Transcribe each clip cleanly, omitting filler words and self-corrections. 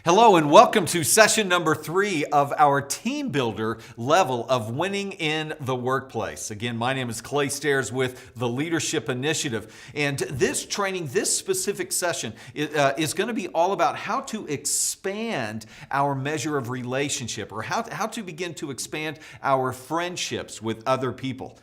Hello and welcome to session number 3 of our team builder level of winning in the workplace. Again, my name is Clay Staires with the Leadership Initiative. And this training, this specific session is going to be all about how to expand our measure of relationship or how to begin to expand our friendships with other people.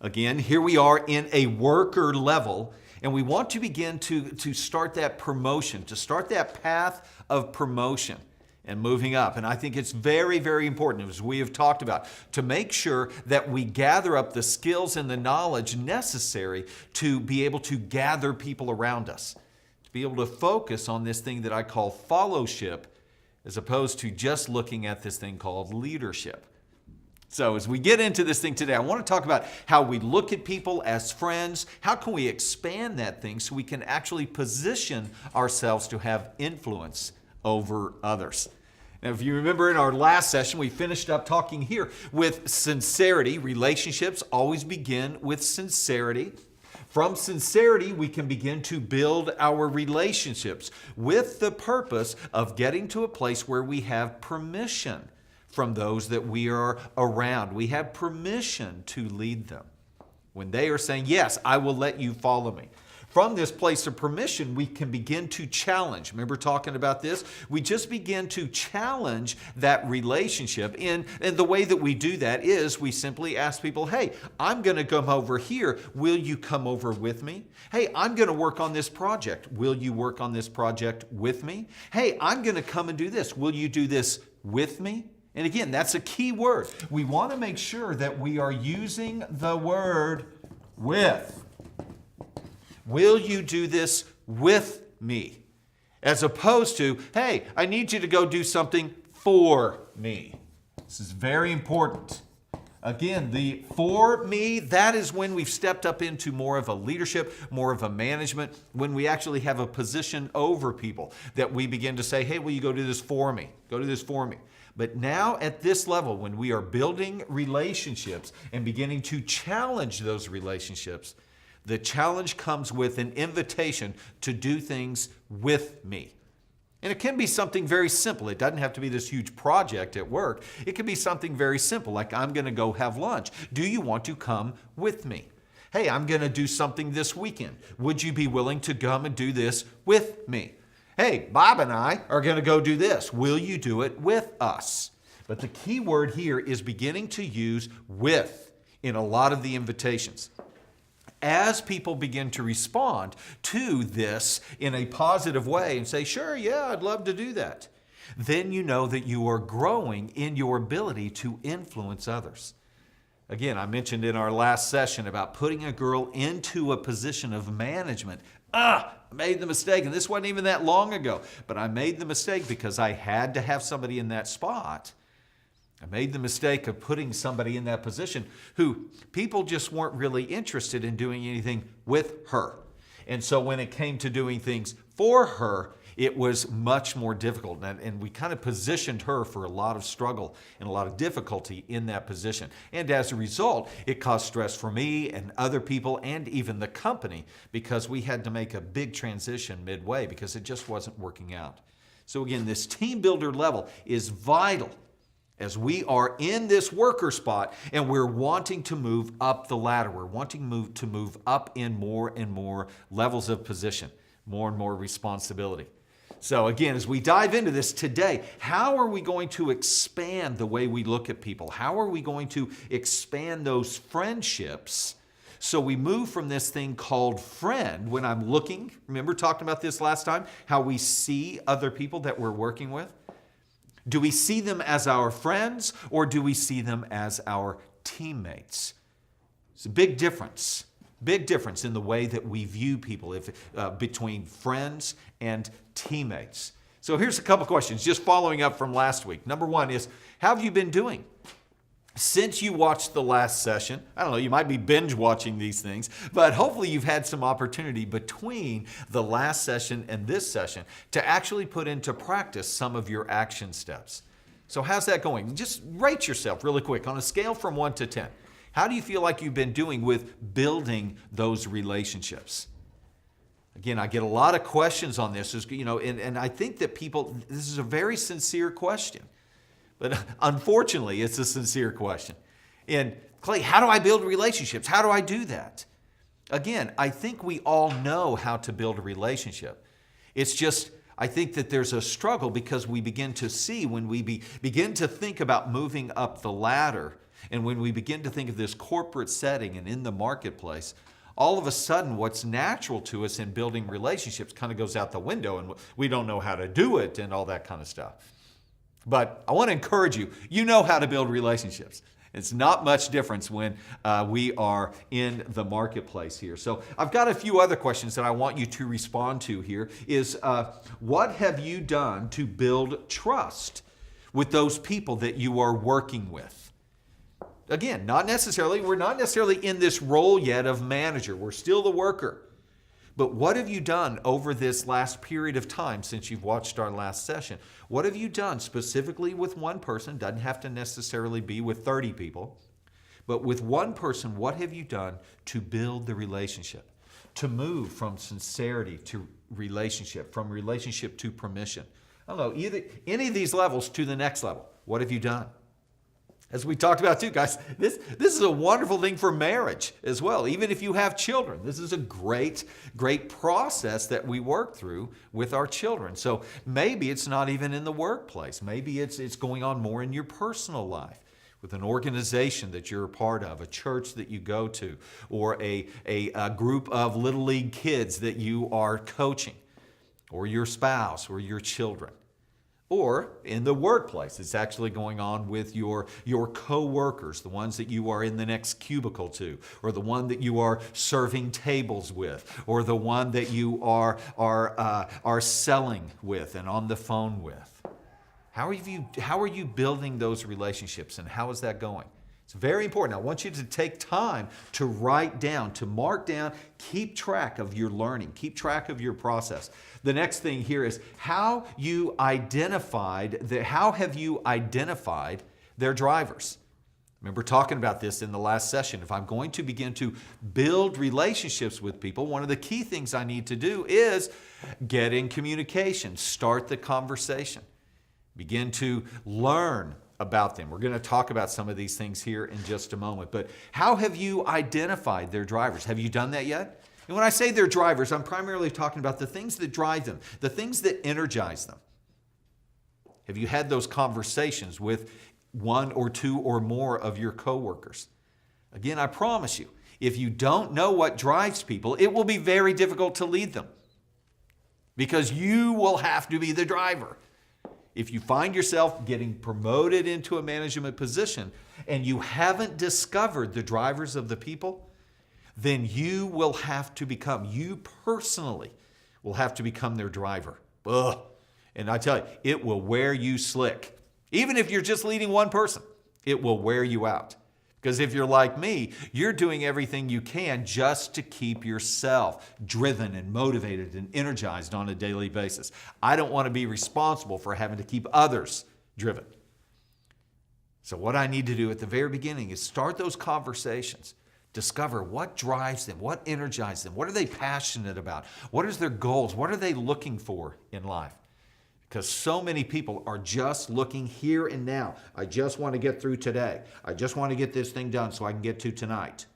Again, here we are in a worker level. And we want to begin to start that promotion, to start that path of promotion and moving up. And I think it's very, very important, as we have talked about, to make sure that we gather up the skills and the knowledge necessary to be able to gather people around us, to be able to focus on this thing that I call fellowship, as opposed to just looking at this thing called leadership. So as we get into this thing today, I want to talk about how we look at people as friends. How can we expand that thing so we can actually position ourselves to have influence over others? Now, if you remember in our last session, we finished up talking here with sincerity. Relationships always begin with sincerity. From sincerity, we can begin to build our relationships with the purpose of getting to a place where we have permission from those that we are around. We have permission to lead them. When they are saying, yes, I will let you follow me. From this place of permission, we can begin to challenge. Remember talking about this? We just begin to challenge that relationship. And the way that we do that is we simply ask people, hey, I'm going to come over here. Will you come over with me? Hey, I'm going to work on this project. Will you work on this project with me? Hey, I'm going to come and do this. Will you do this with me? And again, that's a key word. We want to make sure that we are using the word with. Will you do this with me? As opposed to, hey, I need you to go do something for me. This is very important. Again, the for me, that is when we've stepped up into more of a leadership, more of a management, when we actually have a position over people that we begin to say, hey, will you go do this for me? Go do this for me. But now at this level, when we are building relationships and beginning to challenge those relationships, the challenge comes with an invitation to do things with me. And it can be something very simple. It doesn't have to be this huge project at work. It can be something very simple, like I'm going to go have lunch. Do you want to come with me? Hey, I'm going to do something this weekend. Would you be willing to come and do this with me? Hey, Bob and I are going to go do this. Will you do it with us? But the key word here is beginning to use with in a lot of the invitations. As people begin to respond to this in a positive way and say, sure, yeah, I'd love to do that, then you know that you are growing in your ability to influence others. Again, I mentioned in our last session about putting a girl into a position of management. I made the mistake, and this wasn't even that long ago, but I made the mistake because I had to have somebody in that spot. I made the mistake of putting somebody in that position who people just weren't really interested in doing anything with her. And so when it came to doing things for her, it was much more difficult. And we kind of positioned her for a lot of struggle and a lot of difficulty in that position. And as a result, it caused stress for me and other people and even the company because we had to make a big transition midway because it just wasn't working out. So again, this team builder level is vital as we are in this worker spot and we're wanting to move up the ladder. We're wanting to move up in more and more levels of position, more and more responsibility. So again, as we dive into this today, how are we going to expand the way we look at people? How are we going to expand those friendships so we move from this thing called friend when I'm looking, remember talking about this last time, how we see other people that we're working with? Do we see them as our friends or do we see them as our teammates? It's a big difference. Big difference in the way that we view people between friends and teammates. So here's a couple questions just following up from last week. Number one is, how have you been doing? Since you watched the last session, I don't know, you might be binge watching these things, but hopefully you've had some opportunity between the last session and this session to actually put into practice some of your action steps. So how's that going? Just rate yourself really quick on a scale from 1 to 10. How do you feel like you've been doing with building those relationships? Again, I get a lot of questions on this, and I think that this is a very sincere question. But unfortunately, it's a sincere question. And Clay, how do I build relationships? How do I do that? Again, I think we all know how to build a relationship. It's just, I think that there's a struggle because we begin to see when we begin to think about moving up the ladder, and when we begin to think of this corporate setting and in the marketplace, all of a sudden what's natural to us in building relationships kind of goes out the window, and we don't know how to do it and all that kind of stuff. But I want to encourage you, you know how to build relationships. It's not much difference when we are in the marketplace here. So I've got a few other questions that I want you to respond to here is, what have you done to build trust with those people that you are working with? Again, we're not necessarily in this role yet of manager. We're still the worker. But what have you done over this last period of time since you've watched our last session? What have you done specifically with one person? Doesn't have to necessarily be with 30 people. But with one person, what have you done to build the relationship? To move from sincerity to relationship, from relationship to permission. I don't know, any of these levels to the next level. What have you done? As we talked about too, guys, this is a wonderful thing for marriage as well. Even if you have children, this is a great process that we work through with our children. So maybe it's not even in the workplace. Maybe it's going on more in your personal life with an organization that you're a part of, a church that you go to, or a group of little league kids that you are coaching, or your spouse or your children. Or in the workplace, it's actually going on with your co-workers, the ones that you are in the next cubicle to, or the one that you are serving tables with, or the one that you are selling with and on the phone with. How are you building those relationships, and how is that going? It's very important. I want you to take time to write down, to mark down, keep track of your learning, keep track of your process. The next thing here is how have you identified their drivers? Remember talking about this in the last session. If I'm going to begin to build relationships with people, one of the key things I need to do is get in communication, start the conversation, begin to learn about them. We're going to talk about some of these things here in just a moment. But how have you identified their drivers? Have you done that yet? And when I say their drivers, I'm primarily talking about the things that drive them, the things that energize them. Have you had those conversations with one or two or more of your coworkers? Again, I promise you, if you don't know what drives people, it will be very difficult to lead them because you will have to be the driver. If you find yourself getting promoted into a management position and you haven't discovered the drivers of the people, then you personally will have to become their driver. Ugh. And I tell you, it will wear you slick. Even if you're just leading one person, it will wear you out. Because if you're like me, you're doing everything you can just to keep yourself driven and motivated and energized on a daily basis. I don't want to be responsible for having to keep others driven. So what I need to do at the very beginning is start those conversations. Discover what drives them, what energizes them, what are they passionate about, what is their goals, what are they looking for in life? Because so many people are just looking here and now. I just want to get through today. I just want to get this thing done so I can get to tonight.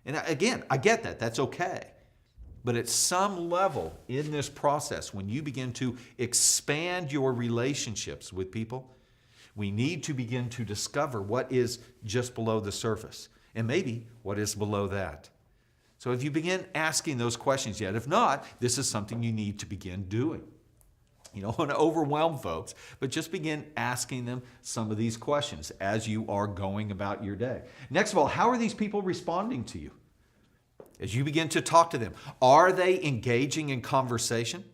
And again, I get that. That's okay. But at some level in this process, when you begin to expand your relationships with people, we need to begin to discover what is just below the surface and maybe what is below that. So if you begin asking those questions yet, if not, this is something you need to begin doing. You don't want to overwhelm folks, but just begin asking them some of these questions as you are going about your day. Next of all, how are these people responding to you? As you begin to talk to them, are they engaging in conversation?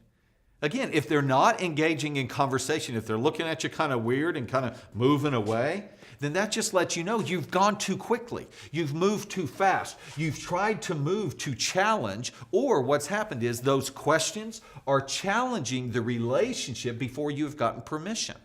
Again, if they're not engaging in conversation, if they're looking at you kind of weird and kind of moving away, then that just lets you know you've gone too quickly. You've moved too fast. You've tried to move to challenge, or what's happened is those questions are challenging the relationship before you've gotten permission.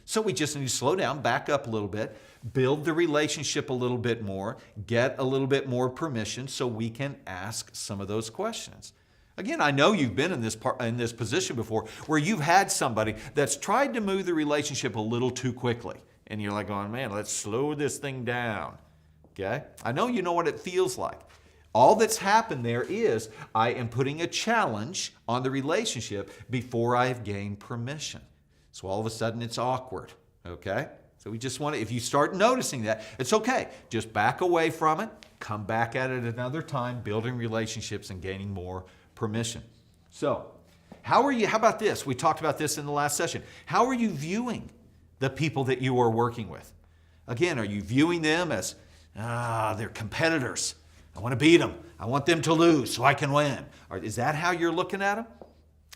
So we just need to slow down, back up a little bit, build the relationship a little bit more, get a little bit more permission so we can ask some of those questions. Again, I know you've been in this position before where you've had somebody that's tried to move the relationship a little too quickly. And you're like going, man, let's slow this thing down. Okay? I know you know what it feels like. All that's happened there is I am putting a challenge on the relationship before I have gained permission. So all of a sudden it's awkward. Okay? So we just want to, if you start noticing that, it's okay. Just back away from it, come back at it another time, building relationships and gaining more permission. So, how about this? We talked about this in the last session. How are you viewing the people that you are working with? Again, are you viewing them as, they're competitors. I want to beat them. I want them to lose so I can win. Or is that how you're looking at them?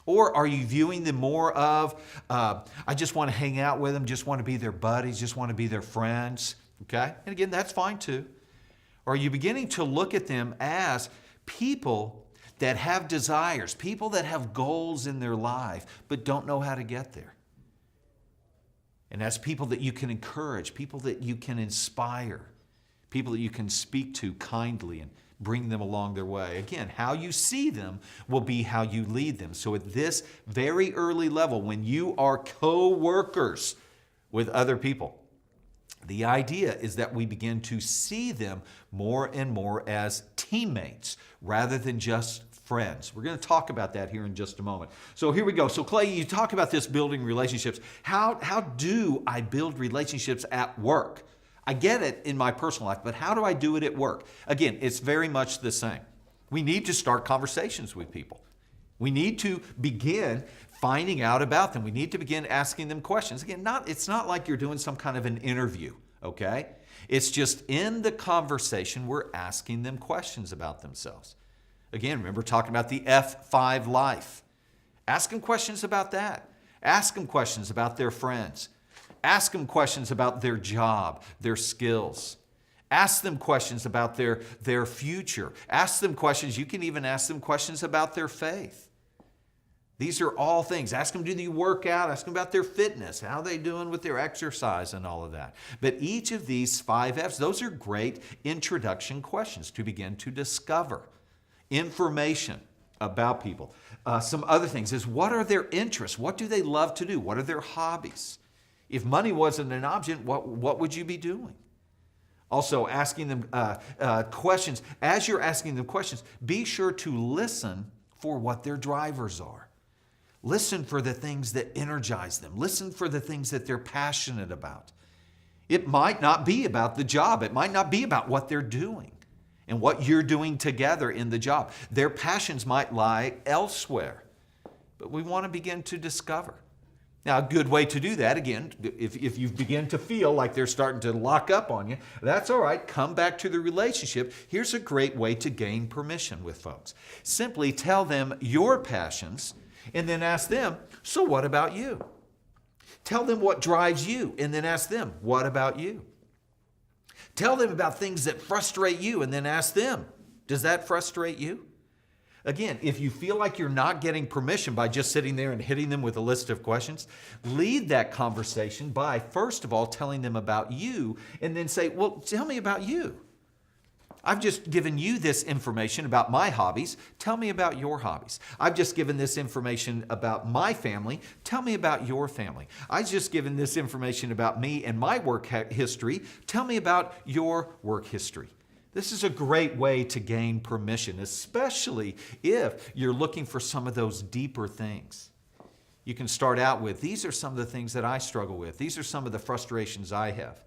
Or are you viewing them more of, I just want to hang out with them, just want to be their buddies, just want to be their friends? Okay? And again, that's fine too. Or are you beginning to look at them as people that have desires, people that have goals in their life, but don't know how to get there? And as people that you can encourage, people that you can inspire, people that you can speak to kindly and bring them along their way. Again, how you see them will be how you lead them. So at this very early level, when you are co-workers with other people, the idea is that we begin to see them more and more as teammates rather than just friends. We're going to talk about that here in just a moment. So here we go. So Clay, you talk about this building relationships. How do I build relationships at work? I get it in my personal life, but how do I do it at work? Again, it's very much the same. We need to start conversations with people. We need to begin finding out about them. We need to begin asking them questions. Again, it's not like you're doing some kind of an interview, okay? It's just in the conversation, we're asking them questions about themselves. Again, remember talking about the F5 life. Ask them questions about that. Ask them questions about their friends. Ask them questions about their job, their skills. Ask them questions about their future. Ask them questions. You can even ask them questions about their faith. These are all things. Ask them, do they work out? Ask them about their fitness. How are they doing with their exercise and all of that? But each of these 5 F's, those are great introduction questions to begin to discover information about people. Some other things is, what are their interests? What do they love to do? What are their hobbies? If money wasn't an object, what would you be doing? Also, asking them questions. As you're asking them questions, be sure to listen for what their drivers are. Listen for the things that energize them. Listen for the things that they're passionate about. It might not be about the job. It might not be about what they're doing and what you're doing together in the job. Their passions might lie elsewhere, but we want to begin to discover. Now, a good way to do that, again, if you begin to feel like they're starting to lock up on you, that's all right. Come back to the relationship. Here's a great way to gain permission with folks. Simply tell them your passions and then ask them, so what about you? Tell them what drives you and then ask them, what about you? Tell them about things that frustrate you and then ask them, does that frustrate you? Again, if you feel like you're not getting permission by just sitting there and hitting them with a list of questions, lead that conversation by, first of all, telling them about you, and then say, well, tell me about you. I've just given you this information about my hobbies. Tell me about your hobbies. I've just given this information about my family. Tell me about your family. I've just given this information about me and my work history. Tell me about your work history. This is a great way to gain permission, especially if you're looking for some of those deeper things. You can start out with, these are some of the things that I struggle with. These are some of the frustrations I have.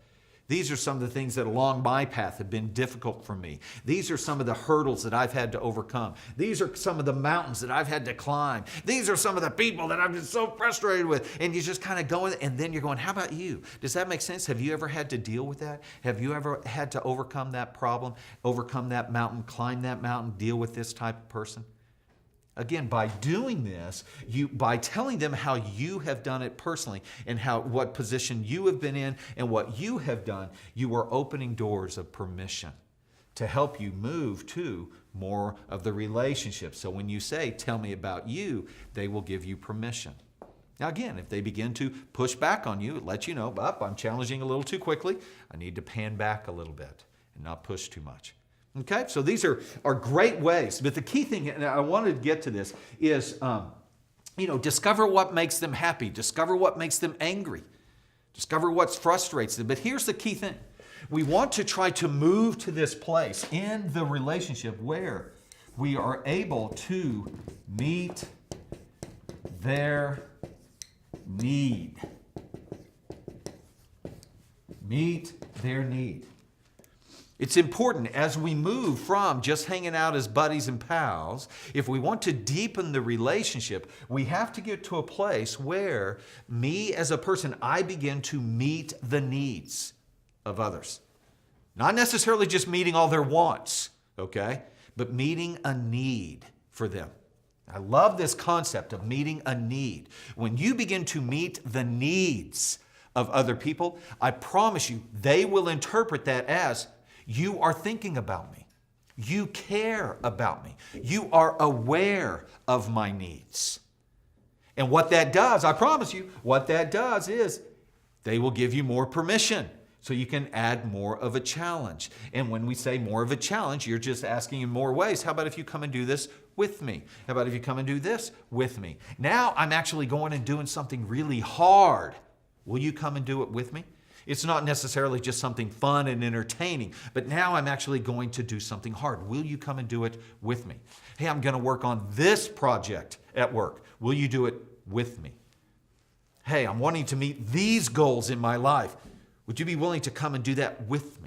These are some of the things that along my path have been difficult for me. These are some of the hurdles that I've had to overcome. These are some of the mountains that I've had to climb. These are some of the people that I've been so frustrated with. And you just kind of go, and then you're going, how about you? Does that make sense? Have you ever had to deal with that? Have you ever had to overcome that problem, overcome that mountain, climb that mountain, deal with this type of person? Again, by doing this, by telling them how you have done it personally and what position you have been in and what you have done, you are opening doors of permission to help you move to more of the relationship. So when you say, tell me about you, they will give you permission. Now again, if they begin to push back on you, it lets you know, I'm challenging a little too quickly. I need to pan back a little bit and not push too much. Okay, so these are great ways. But the key thing, and I wanted to get to this, is discover what makes them happy. Discover what makes them angry. Discover what frustrates them. But here's the key thing. We want to try to move to this place in the relationship where we are able to meet their need. Meet their need. It's important as we move from just hanging out as buddies and pals, if we want to deepen the relationship, we have to get to a place where me as a person, I begin to meet the needs of others. Not necessarily just meeting all their wants, okay? But meeting a need for them. I love this concept of meeting a need. When you begin to meet the needs of other people, I promise you, they will interpret that as you are thinking about me. You care about me. You are aware of my needs. And what that does, I promise you, what that does is they will give you more permission so you can add more of a challenge. And when we say more of a challenge, you're just asking in more ways. How about if you come and do this with me? How about if you come and do this with me? Now I'm actually going and doing something really hard. Will you come and do it with me? It's not necessarily just something fun and entertaining, but now I'm actually going to do something hard. Will you come and do it with me? Hey, I'm going to work on this project at work. Will you do it with me? Hey, I'm wanting to meet these goals in my life. Would you be willing to come and do that with